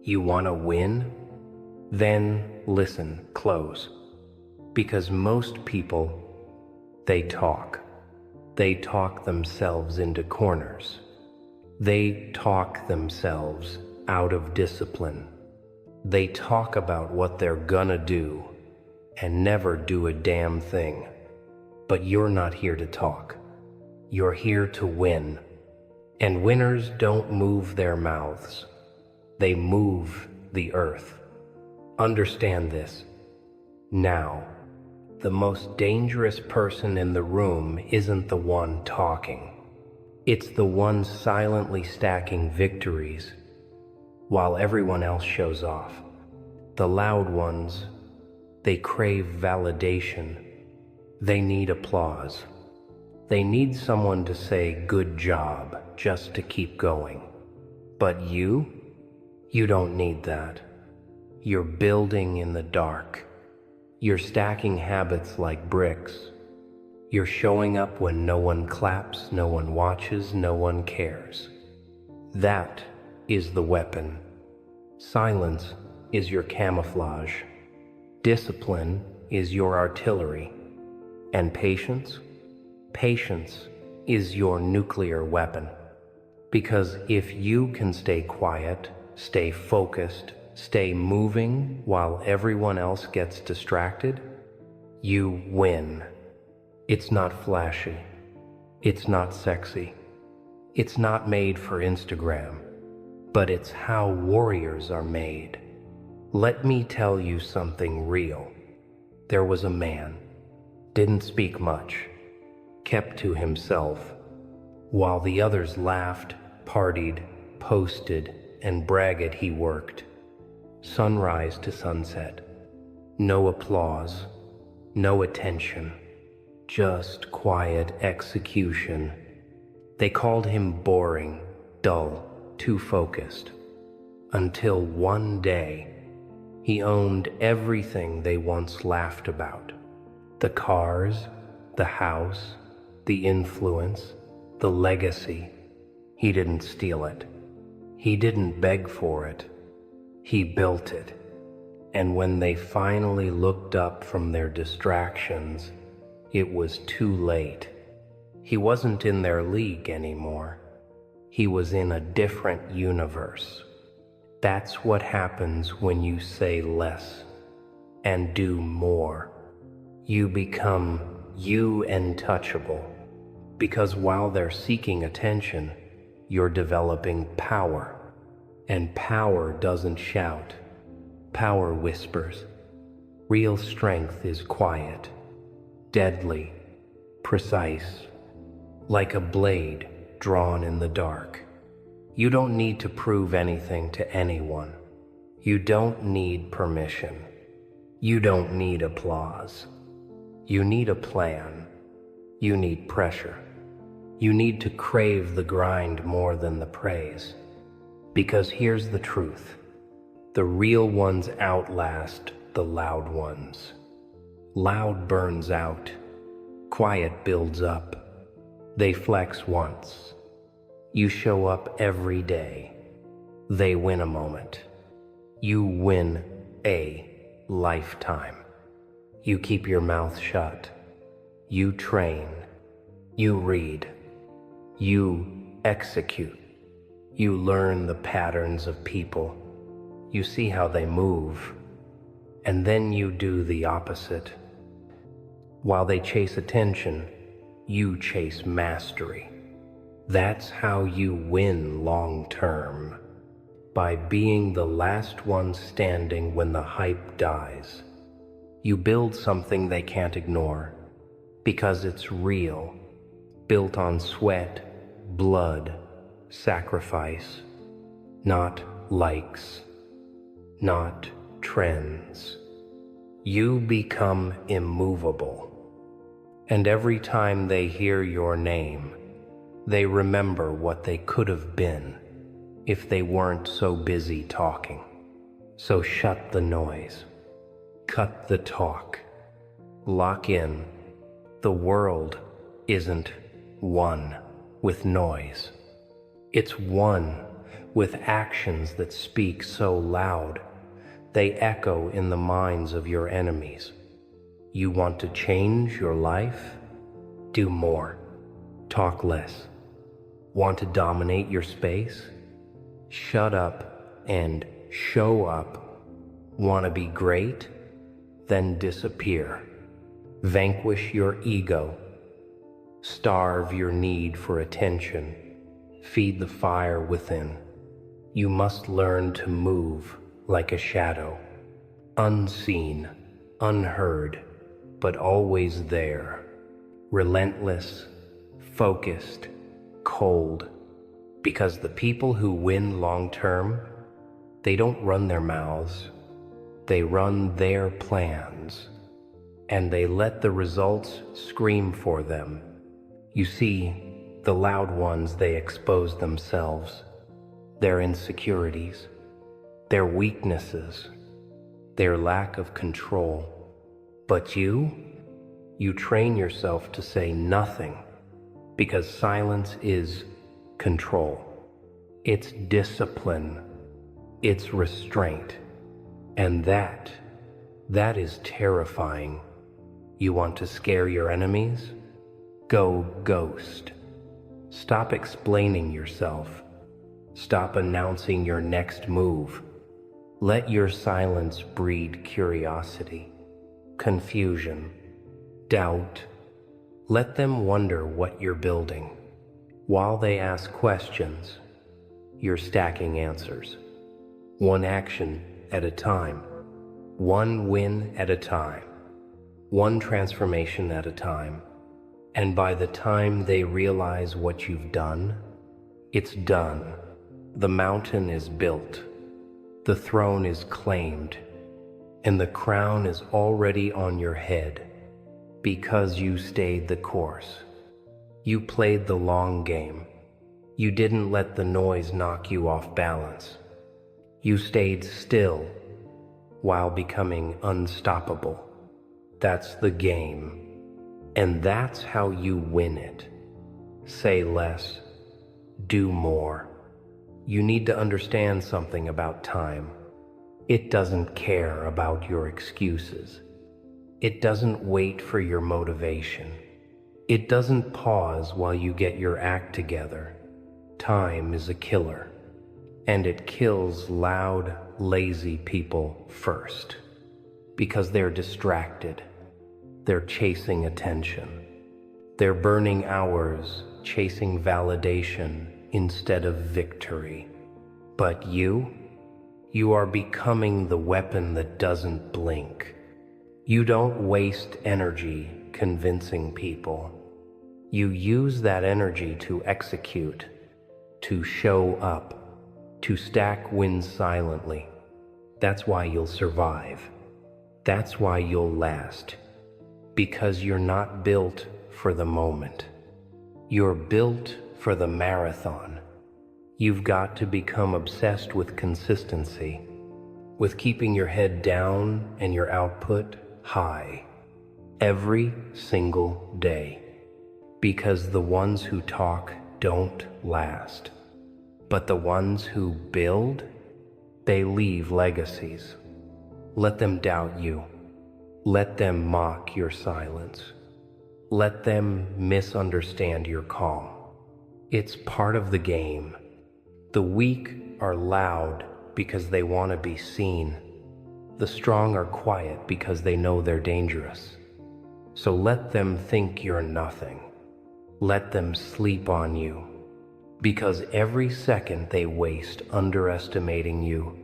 You want to win? Then listen close. Because most people, they talk. They talk themselves into corners. They talk themselves out of discipline. They talk about what they're gonna do and never do a damn thing. But you're not here to talk. You're here to win. And winners don't move their mouths. They move the earth. Understand this. Now, the most dangerous person in the room isn't the one talking. It's the one silently stacking victories while everyone else shows off. The loud ones, they crave validation. They need applause. They need someone to say good job just to keep going. But you don't need that. You're building in the dark. You're stacking habits like bricks. You're showing up when no one claps, no one watches, no one cares. That is the weapon. Silence is your camouflage. Discipline is your artillery. And patience? Patience is your nuclear weapon. Because if you can stay quiet, stay focused, stay moving while everyone else gets distracted, you win. It's not flashy. It's not sexy. It's not made for Instagram. But it's how warriors are made. Let me tell you something real. There was a man, didn't speak much, kept to himself, while the others laughed, partied, posted, and bragged he worked. Sunrise to sunset. No applause, no attention, just quiet execution. They called him boring, dull, too focused. Until one day, he owned everything they once laughed about. The cars, the house, the influence, the legacy. He didn't steal it. He didn't beg for it. He built it. And when they finally looked up from their distractions, it was too late. He wasn't in their league anymore. He was in a different universe. That's what happens when you say less and do more. You become untouchable. Because while they're seeking attention, you're developing power. And power doesn't shout. Power whispers. Real strength is quiet, deadly, precise, like a blade drawn in the dark. You don't need to prove anything to anyone. You don't need permission. You don't need applause. You need a plan. You need pressure. You need to crave the grind more than the praise. Because here's the truth. The real ones outlast the loud ones. Loud burns out. Quiet builds up. They flex once. You show up every day. They win a moment. You win a lifetime. You keep your mouth shut. You train. You read. You execute. You learn the patterns of people. You see how they move. And then you do the opposite. While they chase attention, you chase mastery. That's how you win long term. By being the last one standing when the hype dies. You build something they can't ignore. Because it's real. Built on sweat, blood, sacrifice, not likes, not trends. You become immovable. And every time they hear your name, they remember what they could have been if they weren't so busy talking. So shut the noise. Cut the talk. Lock in. The world isn't one with noise. It's one with actions that speak so loud, they echo in the minds of your enemies. You want to change your life? Do more. Talk less. Want to dominate your space? Shut up and show up. Want to be great? Then disappear. Vanquish your ego. Starve your need for attention. Feed the fire within. You must learn to move like a shadow, unseen, unheard, but always there, relentless, focused, cold, because the people who win long-term, they don't run their mouths, they run their plans, and they let the results scream for them. You see, the loud ones, they expose themselves, their insecurities, their weaknesses, their lack of control. But you train yourself to say nothing, because silence is control. It's discipline. It's restraint. And that is terrifying. You want to scare your enemies? Go ghost. Stop explaining yourself. Stop announcing your next move. Let your silence breed curiosity, confusion, doubt. Let them wonder what you're building. While they ask questions, you're stacking answers. One action at a time, one win at a time, one transformation at a time. And by the time they realize what you've done, it's done. The mountain is built. The throne is claimed, and the crown is already on your head because you stayed the course. You played the long game. You didn't let the noise knock you off balance. You stayed still while becoming unstoppable. That's the game, and that's how you win it. Say less, do more. You need to understand something about time. It doesn't care about your excuses. It doesn't wait for your motivation. It doesn't pause while you get your act together. Time is a killer, and it kills loud, lazy people first, because they're distracted. They're chasing attention. They're burning hours chasing validation instead of victory. But you are becoming the weapon that doesn't blink. You don't waste energy convincing people. You use that energy to execute, to show up, to stack wins silently. That's why you'll survive. That's why you'll last. Because you're not built for the moment. You're built for the marathon. You've got to become obsessed with consistency, with keeping your head down and your output high every single day. Because the ones who talk don't last, but the ones who build, they leave legacies. Let them doubt you. Let them mock your silence. Let them misunderstand your calm. It's part of the game. The weak are loud because they want to be seen. The strong are quiet because they know they're dangerous. So let them think you're nothing. Let them sleep on you. Because every second they waste underestimating you,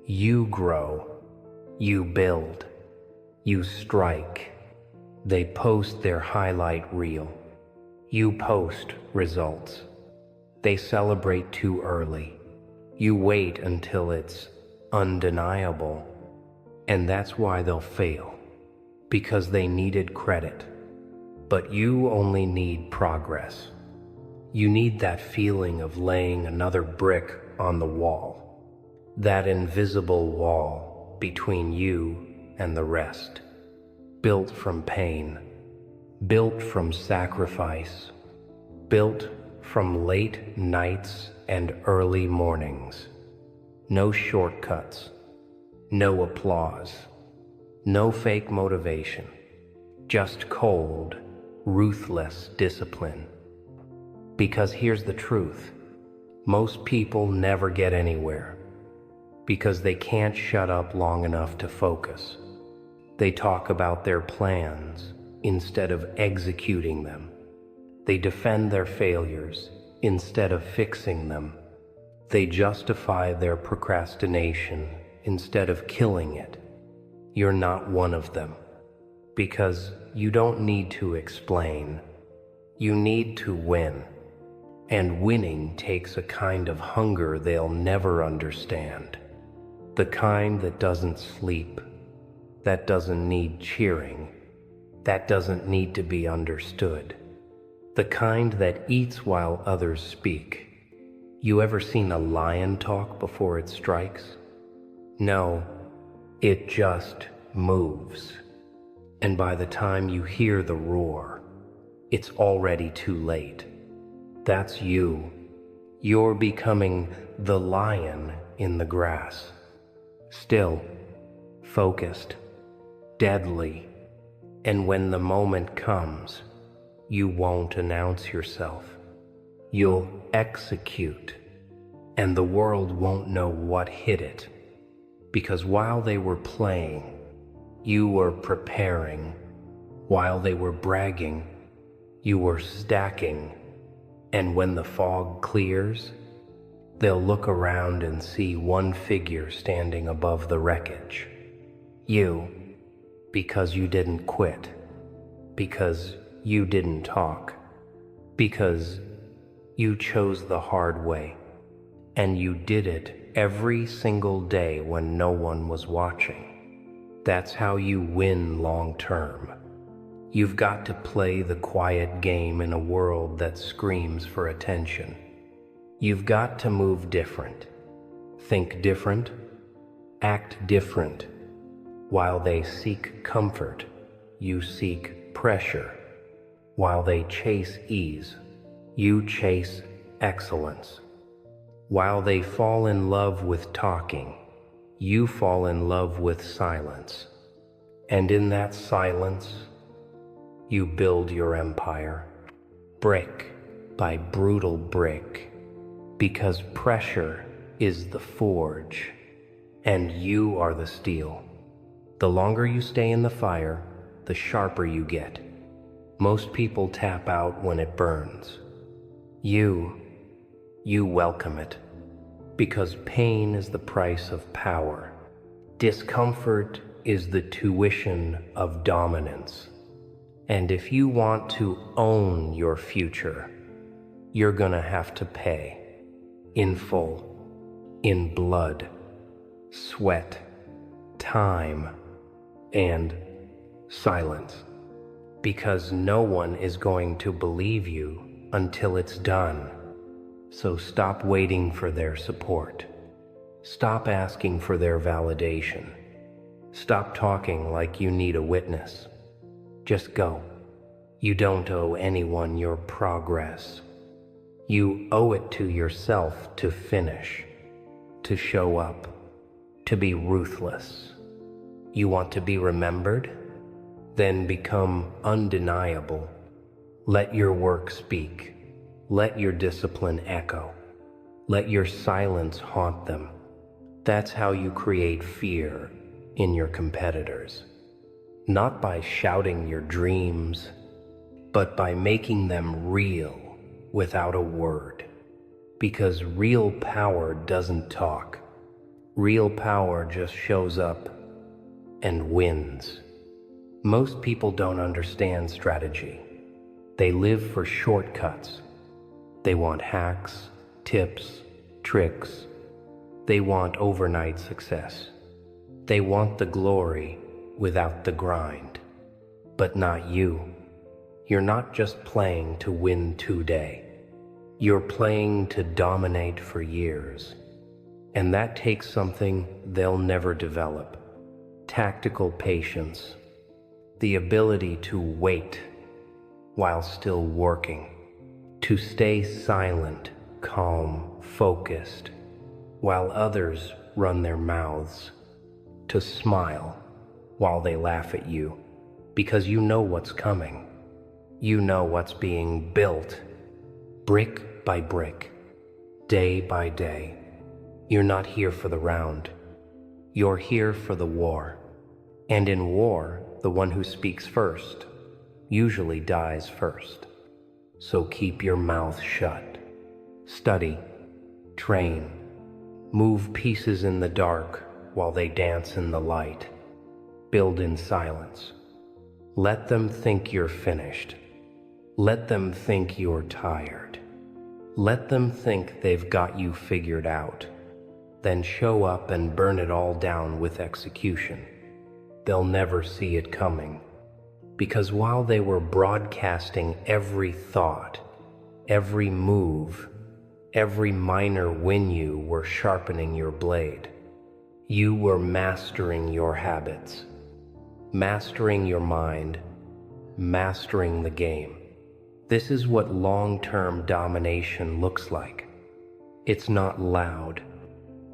you grow, you build, you strike. They post their highlight reel. You post results. They celebrate too early. You wait until it's undeniable. And that's why they'll fail. Because they needed credit. But you only need progress. You need that feeling of laying another brick on the wall. That invisible wall between you and the rest. Built from pain. Built from sacrifice. Built from late nights and early mornings. No shortcuts, no applause, no fake motivation, just cold, ruthless discipline. Because here's the truth, most people never get anywhere because they can't shut up long enough to focus. They talk about their plans instead of executing them. They defend their failures instead of fixing them. They justify their procrastination instead of killing it. You're not one of them because you don't need to explain. You need to win. And winning takes a kind of hunger they'll never understand. The kind that doesn't sleep, that doesn't need cheering, that doesn't need to be understood. The kind that eats while others speak. You ever seen a lion talk before it strikes? No, it just moves. And by the time you hear the roar, it's already too late. That's you. You're becoming the lion in the grass. Still, focused, deadly, and when the moment comes, you won't announce yourself. You'll execute, and the world won't know what hit it, because while they were playing, you were preparing. While they were bragging, you were stacking. And when the fog clears, they'll look around and see one figure standing above the wreckage. You, because you didn't quit, because you didn't talk, because you chose the hard way, and you did it every single day when no one was watching. That's how you win long term. You've got to play the quiet game in a world that screams for attention. You've got to move different, think different, act different. While they seek comfort, you seek pressure. While they chase ease, you chase excellence. While they fall in love with talking, you fall in love with silence. And in that silence, you build your empire, brick by brutal brick, because pressure is the forge, and you are the steel. The longer you stay in the fire, the sharper you get. Most people tap out when it burns. You welcome it, because pain is the price of power. Discomfort is the tuition of dominance. And if you want to own your future, you're gonna have to pay. In full, in blood, sweat, time, and silence. Because no one is going to believe you until it's done. So stop waiting for their support. Stop asking for their validation. Stop talking like you need a witness. Just go. You don't owe anyone your progress. You owe it to yourself to finish, to show up, to be ruthless. You want to be remembered? Then become undeniable. Let your work speak. Let your discipline echo. Let your silence haunt them. That's how you create fear in your competitors. Not by shouting your dreams, but by making them real without a word. Because real power doesn't talk. Real power just shows up and wins. Most people don't understand strategy. They live for shortcuts. They want hacks, tips, tricks. They want overnight success. They want the glory without the grind. But not you. You're not just playing to win today. You're playing to dominate for years. And that takes something they'll never develop. Tactical patience. The ability to wait while still working. To stay silent, calm, focused, while others run their mouths, to smile while they laugh at you, because you know what's coming. You know what's being built, brick by brick, day by day. You're not here for the round. You're here for the war. And in war, the one who speaks first usually dies first. So keep your mouth shut. Study, train, move pieces in the dark while they dance in the light. Build in silence. Let them think you're finished. Let them think you're tired. Let them think they've got you figured out. Then show up and burn it all down with execution. They'll never see it coming. Because while they were broadcasting every thought, every move, every minor win, you were sharpening your blade. You were mastering your habits, mastering your mind, mastering the game. This is what long-term domination looks like. It's not loud.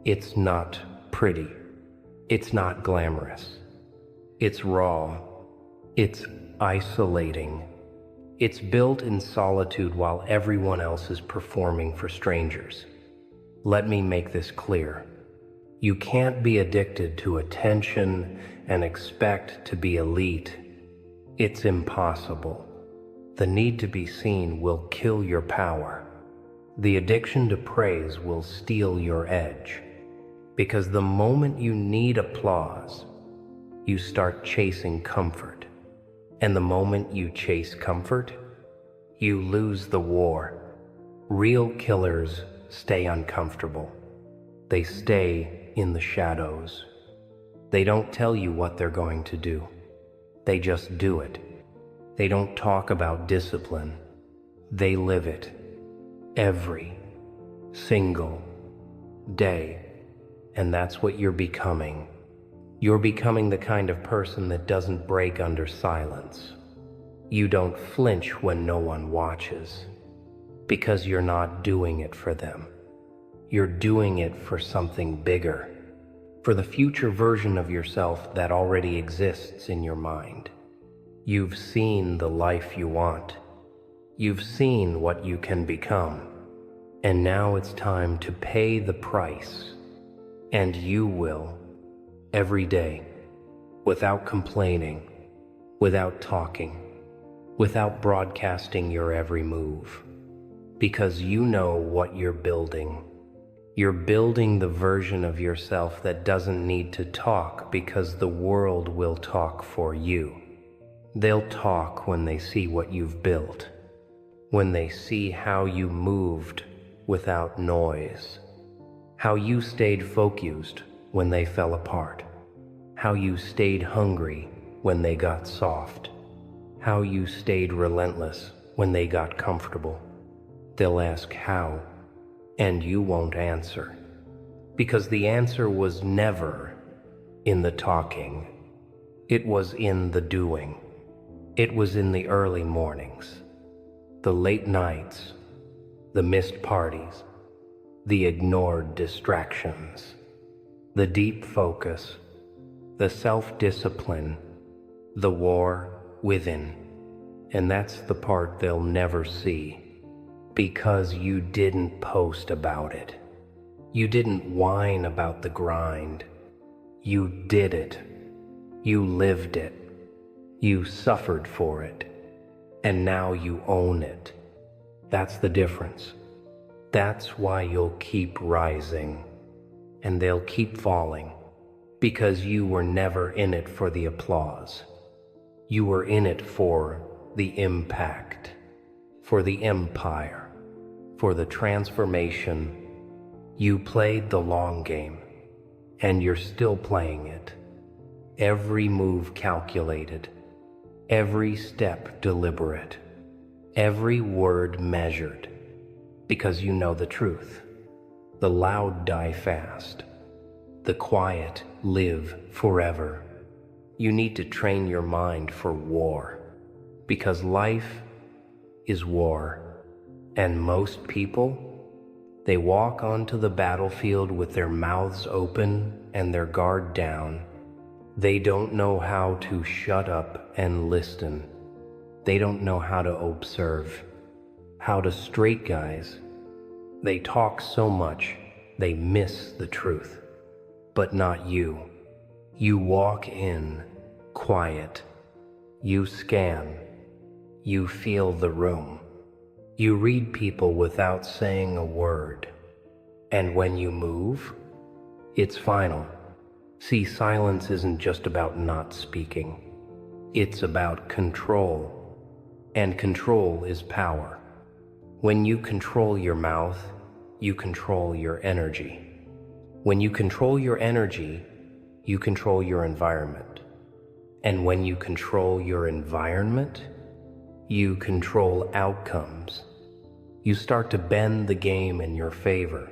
It's not pretty. It's not glamorous. It's raw. It's isolating. It's built in solitude while everyone else is performing for strangers. Let me make this clear. You can't be addicted to attention and expect to be elite. It's impossible. The need to be seen will kill your power. The addiction to praise will steal your edge. Because the moment you need applause, you start chasing comfort. And the moment you chase comfort, you lose the war. Real killers stay uncomfortable. They stay in the shadows. They don't tell you what they're going to do. They just do it. They don't talk about discipline. They live it. Every single day. And that's what you're becoming. You're becoming the kind of person that doesn't break under silence. You don't flinch when no one watches. Because you're not doing it for them. You're doing it for something bigger. For the future version of yourself that already exists in your mind. You've seen the life you want. You've seen what you can become. And now it's time to pay the price. And you will, every day, without complaining, without talking, without broadcasting your every move. Because you know what you're building. You're building the version of yourself that doesn't need to talk because the world will talk for you. They'll talk when they see what you've built, when they see how you moved without noise, how you stayed focused when they fell apart, how you stayed hungry when they got soft, how you stayed relentless when they got comfortable. They'll ask how, and you won't answer, because the answer was never in the talking. It was in the doing. It was in the early mornings, the late nights, the missed parties, the ignored distractions, the deep focus, the self-discipline, the war within. And that's the part they'll never see, because you didn't post about it. You didn't whine about the grind. You did it. You lived it. You suffered for it, and now you own it. That's the difference. That's why you'll keep rising, and they'll keep falling, because you were never in it for the applause. You were in it for the impact, for the empire, for the transformation. You played the long game, and you're still playing it. Every move calculated. Every step deliberate, every word measured, because you know the truth. The loud die fast, the quiet live forever. You need to train your mind for war, because life is war, and most people They walk onto the battlefield with their mouths open and their guard down. They don't know how to shut up and listen. They don't know how to observe, how to straight guys. They talk so much, they miss the truth. But not you. You walk in, quiet. You scan. You feel the room. You read people without saying a word. And when you move, it's final. See, silence isn't just about not speaking. It's about control. And control is power. When you control your mouth, you control your energy. When you control your energy, you control your environment. And when you control your environment, you control outcomes. You start to bend the game in your favor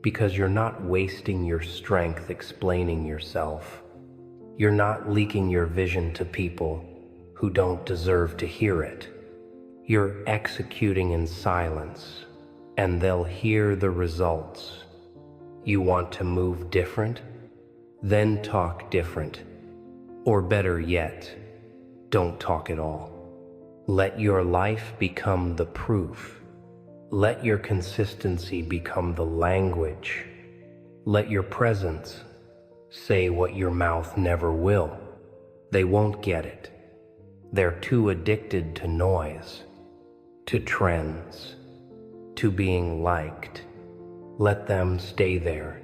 because you're not wasting your strength explaining yourself. You're not leaking your vision to people who don't deserve to hear it. You're executing in silence, and they'll hear the results. You want to move different? Then talk different. Or better yet, don't talk at all. Let your life become the proof. Let your consistency become the language. Let your presence say what your mouth never will. They won't get it. They're too addicted to noise, to trends, to being liked. Let them stay there.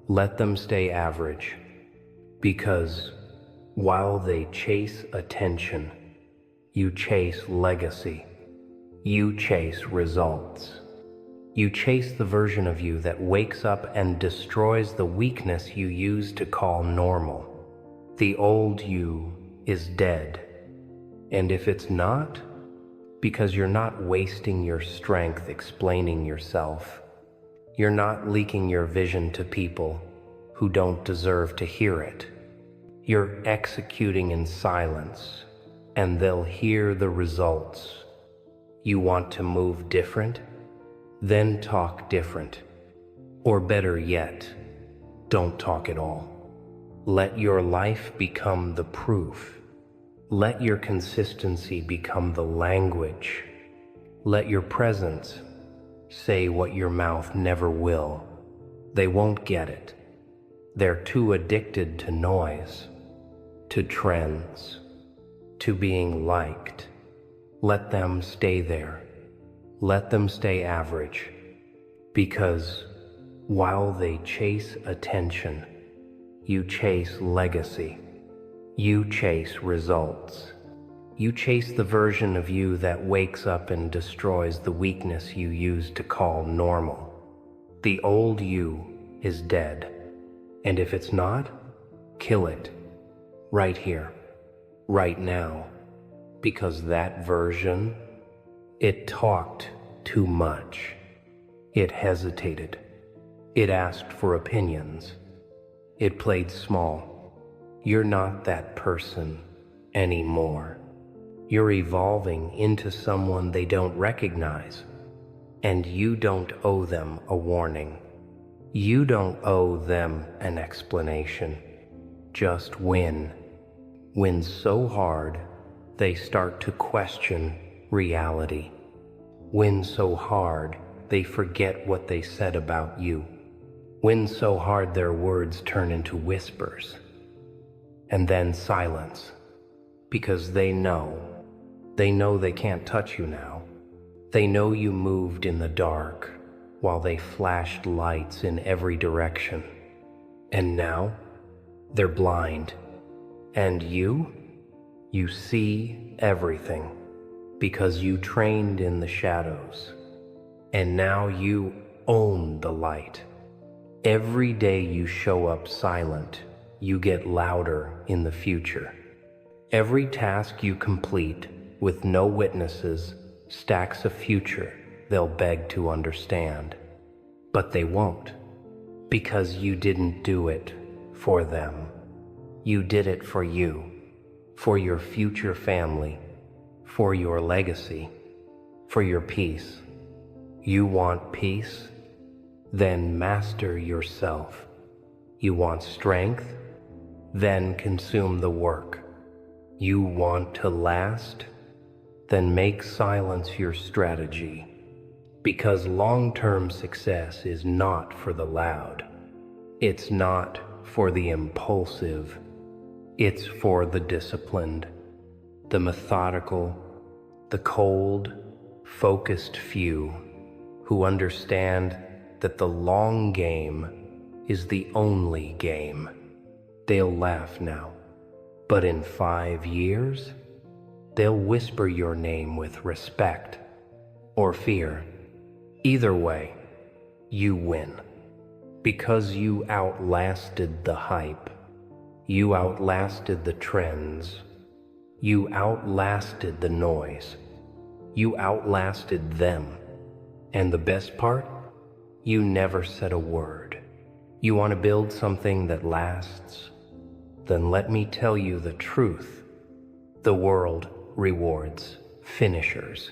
Let them stay average. Because while they chase attention, you chase legacy. You chase results. You chase the version of you that wakes up and destroys the weakness you used to call normal. The old you is dead. And if it's not, because you're not wasting your strength explaining yourself. You're not leaking your vision to people who don't deserve to hear it. You're executing in silence, and they'll hear the results. You want to move different? Then talk different. Or better yet, don't talk at all. Let your life become the proof. Let your consistency become the language. Let your presence say what your mouth never will. They won't get it. They're too addicted to noise, to trends, to being liked. Let them stay there. Let them stay average. Because while they chase attention, you chase legacy. You chase results. You chase the version of you that wakes up and destroys the weakness you used to call normal. The old you is dead. And if it's not, kill it. Right here. Right now. Because that version, it talked too much. It hesitated. It asked for opinions. It played small. You're not that person anymore. You're evolving into someone they don't recognize. And you don't owe them a warning. You don't owe them an explanation. Just win. Win so hard, they start to question reality. Win so hard, they forget what they said about you. Win so hard their words turn into whispers. And then silence. Because they know they can't touch you now. They know you moved in the dark while they flashed lights in every direction. And now, they're blind. And you see everything because you trained in the shadows. And now you own the light. Every day you show up silent, you get louder in the future. Every task you complete with no witnesses stacks a future they'll beg to understand. But they won't, because you didn't do it for them. You did it for you, for your future family, for your legacy, for your peace. You want peace? Then master yourself. You want strength? Then consume the work. You want to last? Then make silence your strategy. Because long-term success is not for the loud. It's not for the impulsive. It's for the disciplined, the methodical, the cold, focused few who understand that the long game is the only game. They'll laugh now, but in 5 years, they'll whisper your name with respect or fear. Either way, you win. Because you outlasted the hype. You outlasted the trends. You outlasted the noise. You outlasted them. And the best part? You never said a word. You want to build something that lasts? Then let me tell you the truth. The world rewards finishers,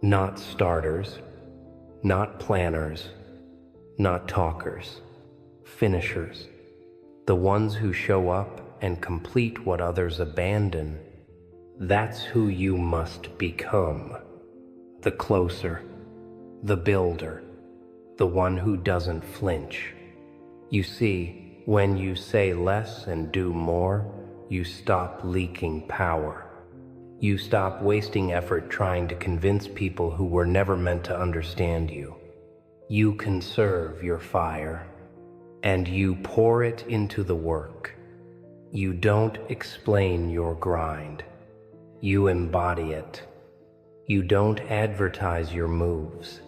not starters, not planners, not talkers. Finishers. The ones who show up and complete what others abandon. That's who you must become. The closer, the builder, the one who doesn't flinch. You see, when you say less and do more, you stop leaking power. You stop wasting effort trying to convince people who were never meant to understand you. You conserve your fire, and you pour it into the work. You don't explain your grind. You embody it. You don't advertise your moves.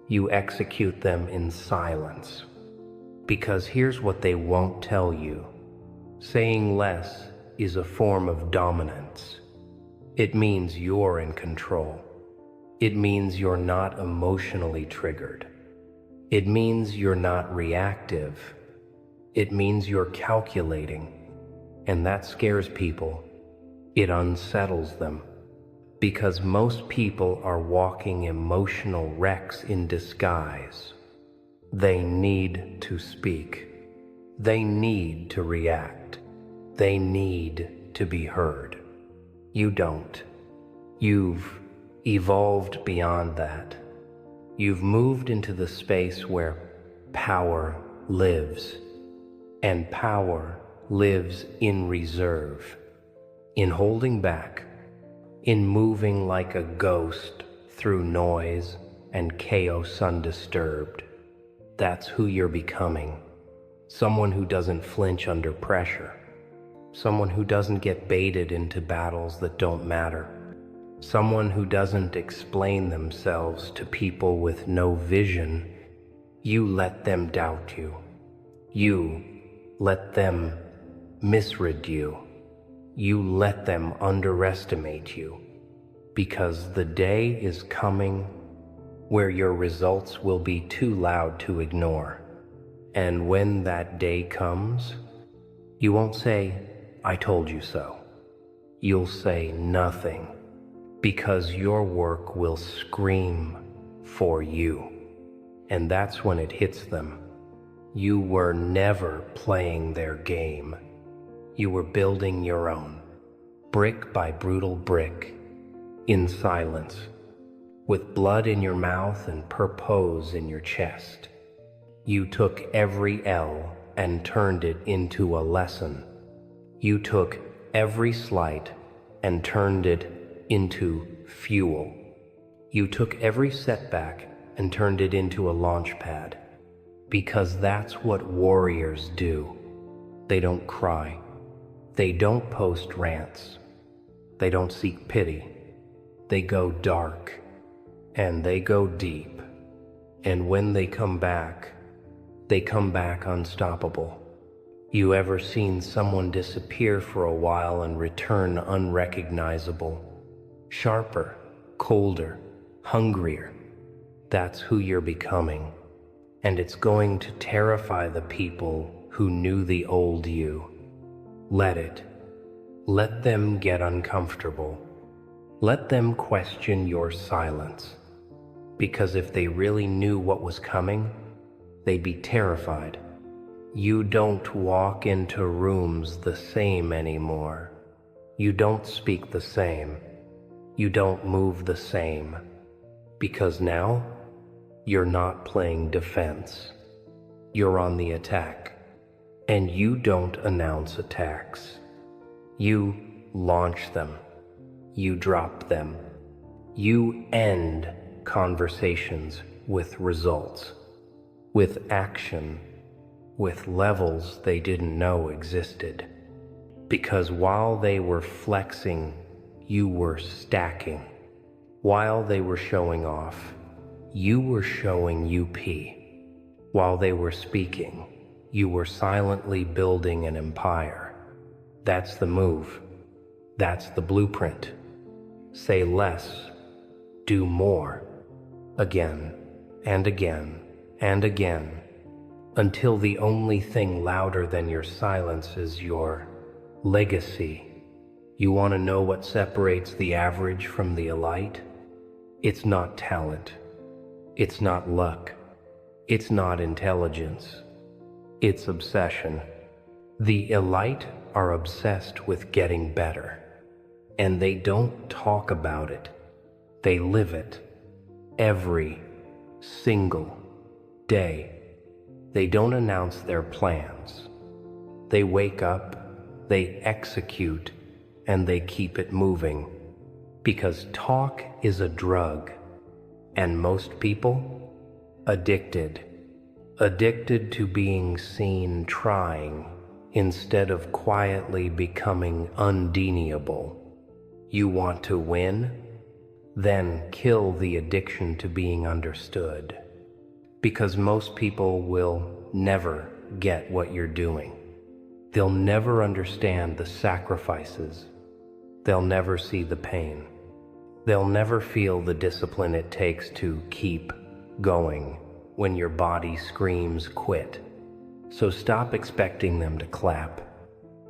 You execute them in silence. Because here's what they won't tell you. Saying less is a form of dominance. It means you're in control. It means you're not emotionally triggered. It means you're not reactive. It means you're calculating. And that scares people. It unsettles them. Because most people are walking emotional wrecks in disguise. They need to speak. They need to react. They need to be heard. You don't. You've evolved beyond that. You've moved into the space where power lives. And power lives in reserve, in holding back, in moving like a ghost through noise and chaos undisturbed. That's who you're becoming. Someone who doesn't flinch under pressure. Someone who doesn't get baited into battles that don't matter. Someone who doesn't explain themselves to people with no vision. You let them doubt you. You let them misread you. You let them underestimate you. Because the day is coming where your results will be too loud to ignore. And when that day comes, you won't say, "I told you so." You'll say nothing, because your work will scream for you. And that's when it hits them. You were never playing their game. You were building your own, brick by brutal brick, in silence, with blood in your mouth and purpose in your chest. You took every L and turned it into a lesson. You took every slight and turned it into fuel. You took every setback and turned it into a launch pad. Because that's what warriors do. They don't cry. They don't post rants. They don't seek pity. They go dark. And they go deep. And when they come back unstoppable. You ever seen someone disappear for a while and return unrecognizable? Sharper, colder, hungrier. That's who you're becoming. And it's going to terrify the people who knew the old you. Let it. Let them get uncomfortable. Let them question your silence. Because if they really knew what was coming, They'd be terrified. You don't walk into rooms the same anymore. You don't speak the same. You don't move the same. Because now, you're not playing defense. You're on the attack. And you don't announce attacks. You launch them. You drop them. You end conversations with results, with action, with levels they didn't know existed. Because while they were flexing, you were stacking. While they were showing off, you were showing UP. While they were speaking, you were silently building an empire. That's the move. That's the blueprint. Say less, do more. Again and again and again, until the only thing louder than your silence is your legacy. You want to know what separates the average from the elite? It's not talent. It's not luck. It's not intelligence. It's obsession. The elite are obsessed with getting better, and they don't talk about it. They live it every single day. They don't announce their plans. They wake up, they execute, and they keep it moving. Because talk is a drug, and most people, addicted to being seen trying instead of quietly becoming undeniable. You want to win? Then kill the addiction to being understood. Because most people will never get what you're doing. They'll never understand the sacrifices. They'll never see the pain. They'll never feel the discipline it takes to keep going when your body screams quit. So stop expecting them to clap.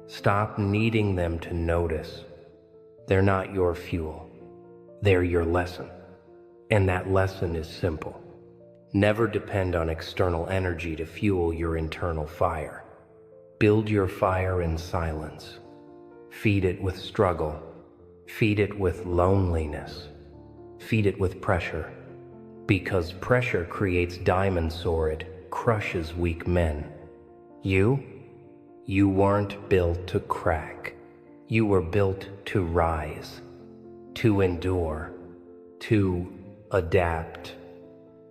Stop needing them to notice. They're not your fuel. They're your lesson. And that lesson is simple. Never depend on external energy to fuel your internal fire. Build your fire in silence. Feed it with struggle. Feed it with loneliness. Feed it with pressure. Because pressure creates diamonds, or it crushes weak men. You weren't built to crack. You were built to rise, to endure, to adapt.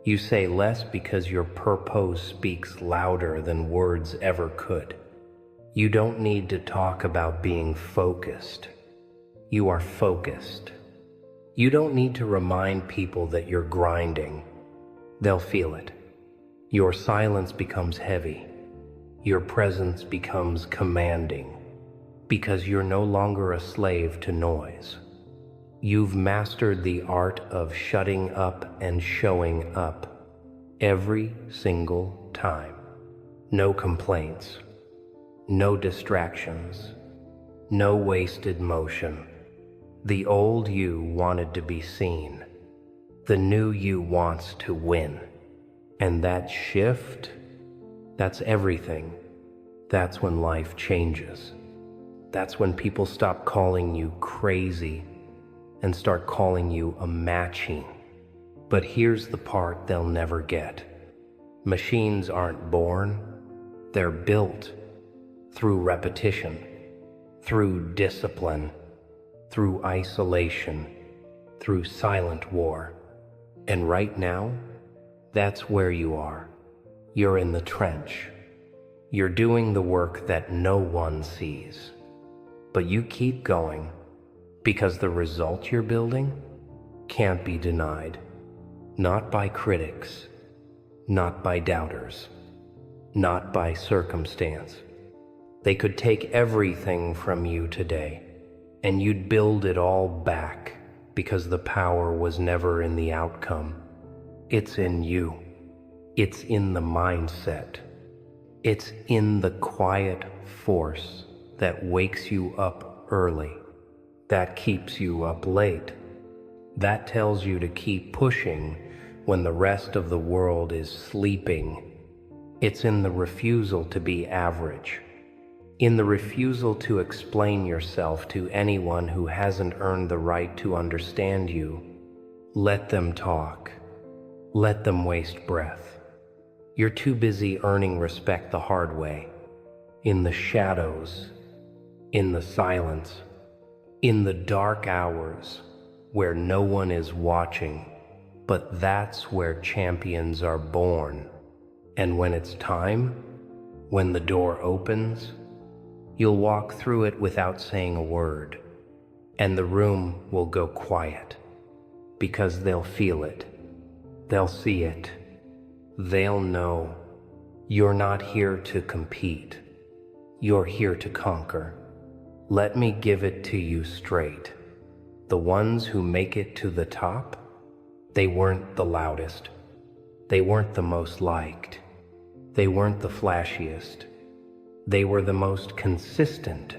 You say less because your purpose speaks louder than words ever could. You don't need to talk about being focused. You are focused. You don't need to remind people that you're grinding. They'll feel it. Your silence becomes heavy. Your presence becomes commanding. Because you're no longer a slave to noise. You've mastered the art of shutting up and showing up every single time. No complaints. No distractions. No wasted motion. The old you wanted to be seen. The new you wants to win. And that shift, that's everything. That's when life changes. That's when people stop calling you crazy and start calling you a machine. But here's the part they'll never get. Machines aren't born, they're built through repetition, through discipline, through isolation, through silent war. And right now, that's where you are. You're in the trench. You're doing the work that no one sees. But you keep going because the result you're building can't be denied. Not by critics, not by doubters, not by circumstance. They could take everything from you today, and you'd build it all back because the power was never in the outcome. It's in you. It's in the mindset. It's in the quiet force that wakes you up early, that keeps you up late, that tells you to keep pushing when the rest of the world is sleeping. It's in the refusal to be average, in the refusal to explain yourself to anyone who hasn't earned the right to understand you. Let them talk. Let them waste breath. You're too busy earning respect the hard way, in the shadows, in the silence, in the dark hours where no one is watching. But that's where champions are born. And when it's time, when the door opens, you'll walk through it without saying a word, and the room will go quiet, because they'll feel it, they'll see it, they'll know you're not here to compete, you're here to conquer. Let me give it to you straight. The ones who make it to the top, they weren't the loudest, they weren't the most liked, they weren't the flashiest. They were the most consistent,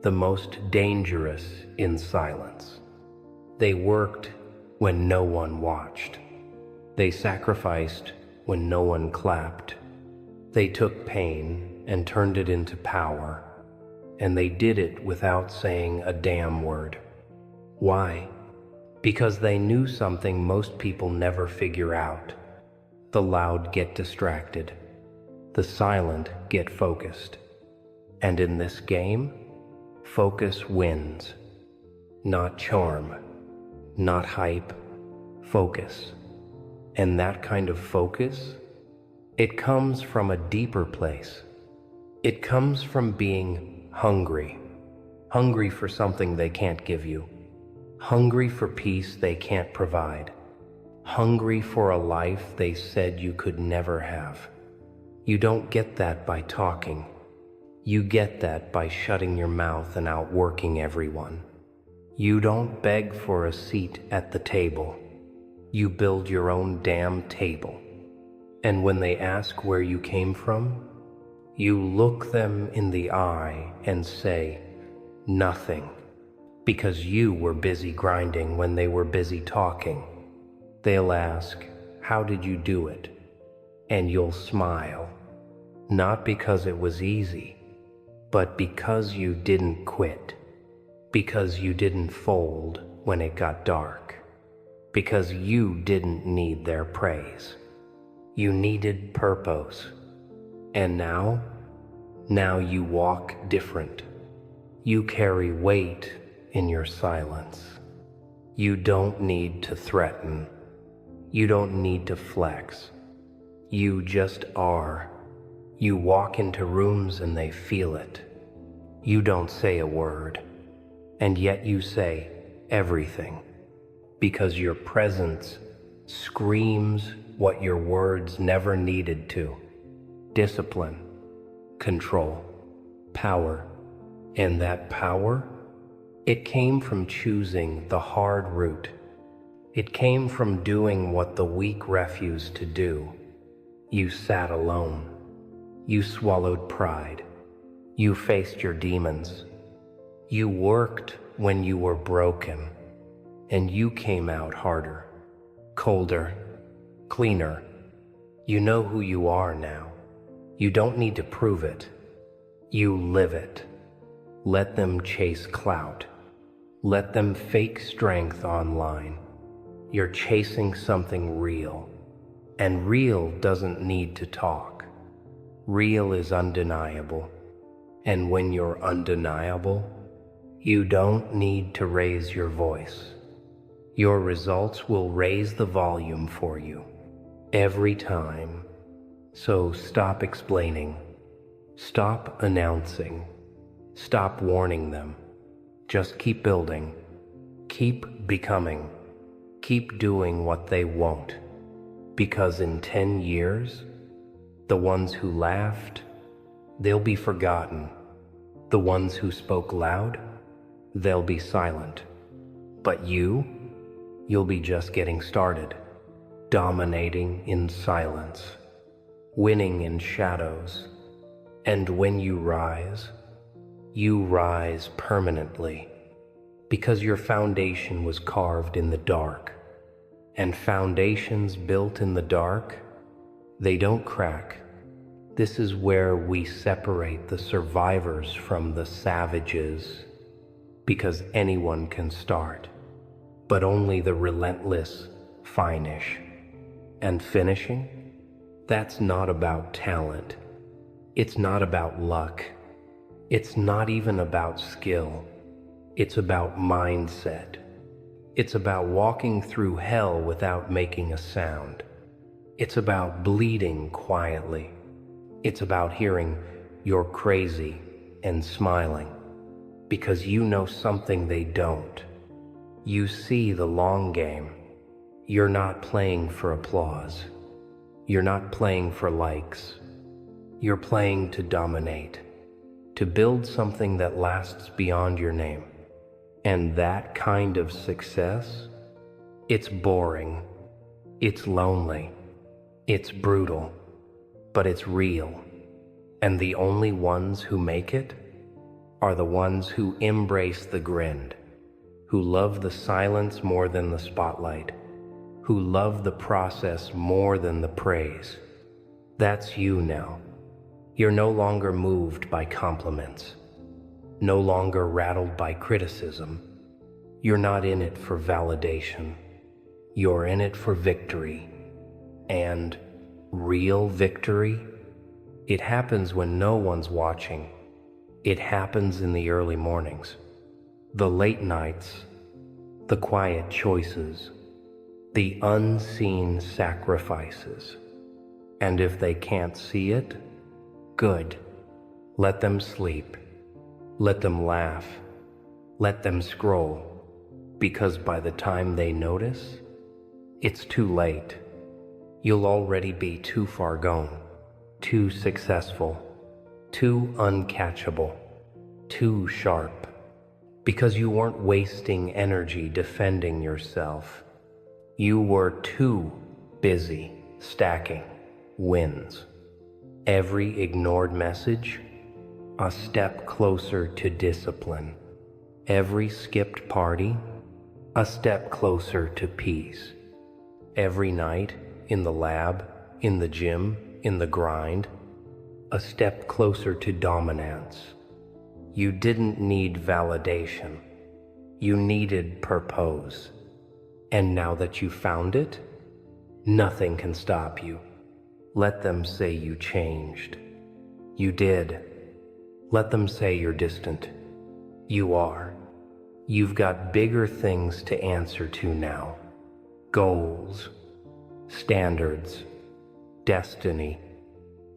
the most dangerous in silence. They worked when no one watched. They sacrificed when no one clapped. They took pain and turned it into power, and they did it without saying a damn word. Why? Because they knew something most people never figure out. The loud get distracted. The silent get focused. And in this game, focus wins. Not charm, not hype, focus. And that kind of focus, it comes from a deeper place. It comes from being hungry. Hungry for something they can't give you. Hungry for peace they can't provide. Hungry for a life they said you could never have. You don't get that by talking. You get that by shutting your mouth and outworking everyone. You don't beg for a seat at the table. You build your own damn table. And when they ask where you came from, you look them in the eye and say, nothing, because you were busy grinding when they were busy talking. They'll ask, how did you do it? And you'll smile, not because it was easy, but because you didn't quit, because you didn't fold when it got dark, because you didn't need their praise. You needed purpose. And now you walk different. You carry weight in your silence. You don't need to threaten. You don't need to flex. You just are. You walk into rooms and they feel it. You don't say a word, and yet you say everything, because your presence screams what your words never needed to. Discipline, control, power. And that power, it came from choosing the hard route. It came from doing what the weak refused to do. You sat alone. You swallowed pride. You faced your demons. You worked when you were broken, and you came out harder, colder, cleaner. You know who you are now. You don't need to prove it. You live it. Let them chase clout. Let them fake strength online. You're chasing something real, and real doesn't need to talk. Real is undeniable, and when you're undeniable, you don't need to raise your voice. Your results will raise the volume for you, every time. So stop explaining, stop announcing, stop warning them. Just keep building, keep becoming, keep doing what they won't. Because in 10 years, the ones who laughed, they'll be forgotten. The ones who spoke loud, they'll be silent. But you'll be just getting started, dominating in silence, winning in shadows. And when you rise permanently, because your foundation was carved in the dark. And foundations built in the dark, they don't crack, This is where we separate the survivors from the savages, because anyone can start, but only the relentless finish. And finishing? That's not about talent. It's not about luck. It's not even about skill. It's about mindset. It's about walking through hell without making a sound. It's about bleeding quietly. It's about hearing "you're crazy" and smiling, because you know something they don't. You see the long game. You're not playing for applause. You're not playing for likes. You're playing to dominate, to build something that lasts beyond your name. And that kind of success, it's boring, it's lonely, it's brutal, but it's real. And the only ones who make it are the ones who embrace the grind, who love the silence more than the spotlight, who love the process more than the praise. That's you now. You're no longer moved by compliments, no longer rattled by criticism. You're not in it for validation. You're in it for victory. And real victory, it happens when no one's watching. It happens in the early mornings, the late nights, the quiet choices, the unseen sacrifices. And if they can't see it, good. Let them sleep. Let them laugh. Let them scroll. Because by the time they notice, it's too late. You'll already be too far gone, too successful, too uncatchable, too sharp. Because you weren't wasting energy defending yourself. You were too busy stacking wins. Every ignored message, a step closer to discipline. Every skipped party, a step closer to peace. Every night, in the lab, in the gym, in the grind, a step closer to dominance. You didn't need validation. You needed purpose. And now that you found it, nothing can stop you. Let them say you changed. You did. Let them say you're distant. You are. You've got bigger things to answer to now. Goals, standards, destiny.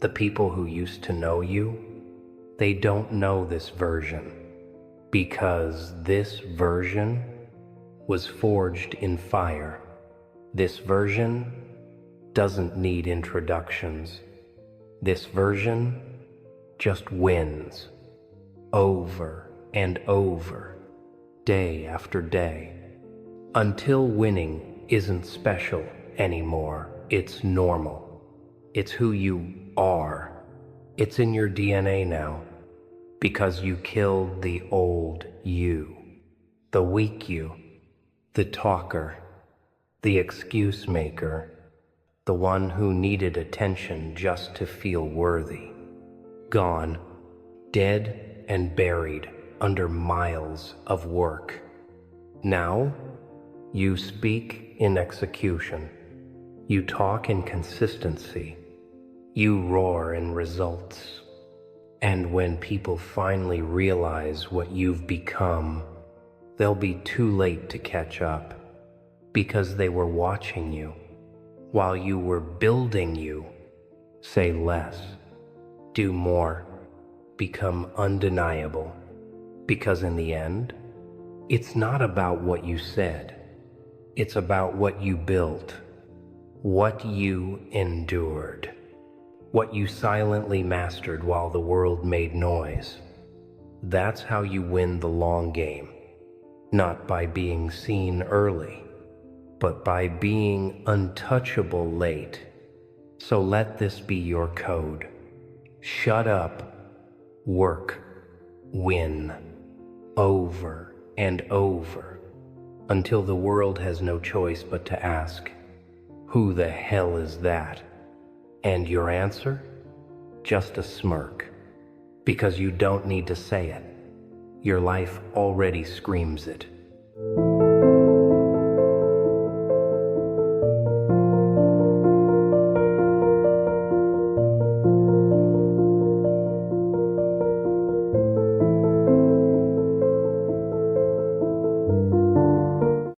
The people who used to know you, they don't know this version, because this version was forged in fire. This version doesn't need introductions. This version just wins, over and over, day after day, until winning isn't special anymore. It's normal. It's who you are. It's in your DNA now, because you killed the old you, the weak you, the talker, the excuse maker, the one who needed attention just to feel worthy. Gone, dead and buried under miles of work. Now, you speak in execution. You talk in consistency. You roar in results. And when people finally realize what you've become, they'll be too late to catch up, because they were watching you while you were building you. Say less, do more, become undeniable, because in the end, it's not about what you said. It's about what you built, what you endured, what you silently mastered while the world made noise. That's how you win the long game, not by being seen early, but by being untouchable late. So let this be your code. Shut up, work, win, over and over, until the world has no choice but to ask, who the hell is that? And your answer? just a smirk. Because you don't need to say it. Your life already screams it.